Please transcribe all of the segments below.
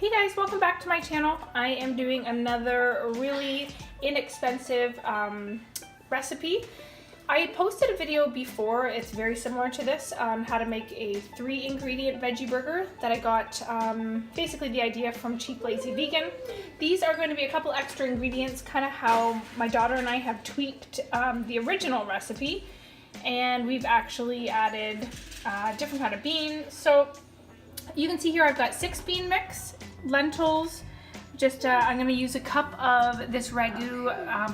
Hey guys, welcome back to my channel. I am doing another really inexpensive recipe. I posted a video before, it's very similar to this, on how to make a 3-ingredient veggie burger that I got basically the idea from Cheap Lazy Vegan. These are going to be a couple extra ingredients, kind of how my daughter and I have tweaked the original recipe, and we've actually added a different kind of bean. So you can see here I've got 6 bean mix, lentils, I'm going to use a cup of this ragu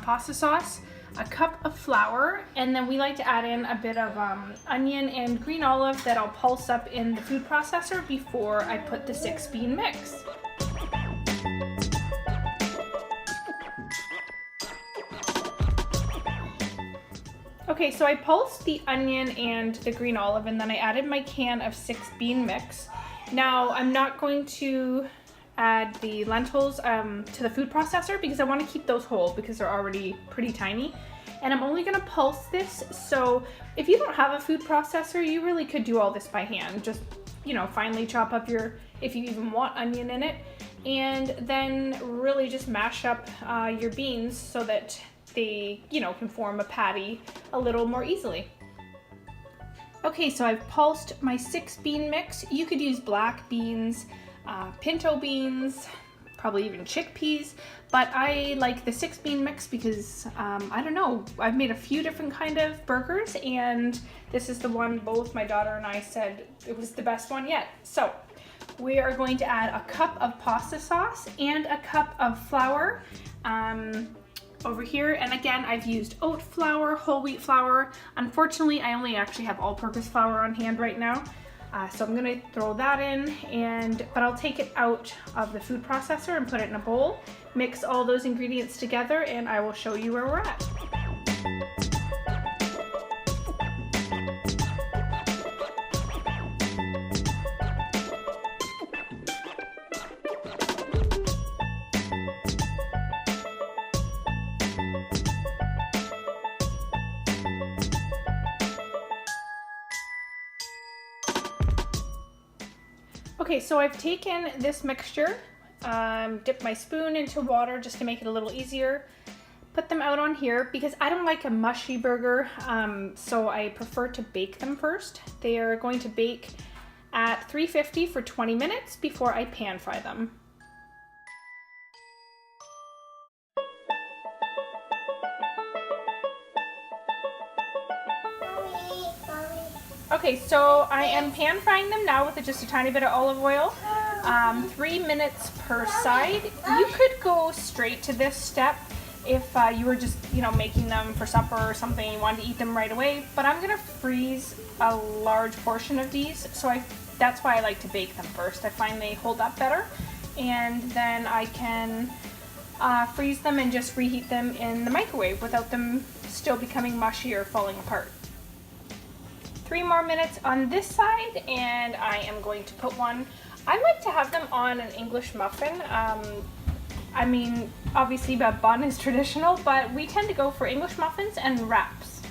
pasta sauce, a cup of flour, and then we like to add in a bit of onion and green olive that I'll pulse up in the food processor before I put the 6 bean mix. Okay, so I pulsed the onion and the green olive, and then I added my can of 6 bean mix. Now, I'm not going to add the lentils to the food processor because I want to keep those whole because they're already pretty tiny. And I'm only going to pulse this, so if you don't have a food processor, you really could do all this by hand. Just, finely chop up if you even want onion in it, and then really just mash up your beans so that they, can form a patty a little more easily. Okay, so I've pulsed my 6 bean mix. You could use black beans, pinto beans, probably even chickpeas, but I like the 6 bean mix because, I don't know, I've made a few different kind of burgers, and this is the one both my daughter and I said it was the best one yet. So we are going to add a cup of pasta sauce and a cup of flour over here, and again I've used oat flour, whole wheat flour. Unfortunately, I only actually have all-purpose flour on hand right now, so I'm gonna throw that in, but I'll take it out of the food processor and put it in a bowl, mix all those ingredients together, and I will show you where we're at. Okay, so I've taken this mixture, dipped my spoon into water just to make it a little easier, put them out on here because I don't like a mushy burger, so I prefer to bake them first. They are going to bake at 350 for 20 minutes before I pan fry them. Okay, so I am pan frying them now with just a tiny bit of olive oil, 3 minutes per side. You could go straight to this step if you were just, making them for supper or something, you wanted to eat them right away, but I'm gonna freeze a large portion of these, so that's why I like to bake them first. I find they hold up better, and then I can freeze them and just reheat them in the microwave without them still becoming mushy or falling apart. 3 more minutes on this side, and I am going to put one. I like to have them on an English muffin. I mean, obviously a bun is traditional, but we tend to go for English muffins and wraps.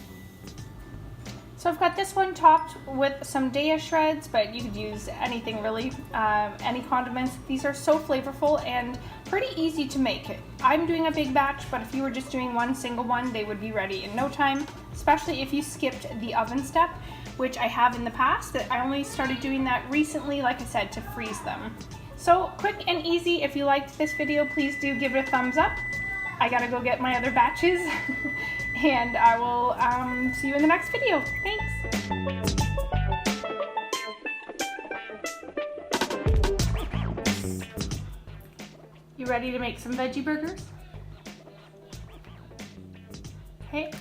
So I've got this one topped with some Daya shreds, but you could use anything really, any condiments. These are so flavorful and pretty easy to make. I'm doing a big batch, but if you were just doing one single one, they would be ready in no time, especially if you skipped the oven step, which I have in the past. That I only started doing that recently, like I said, to freeze them. So quick and easy. If you liked this video, please do give it a thumbs up. I gotta go get my other batches and I will see you in the next video. Thanks. You ready to make some veggie burgers? Hey?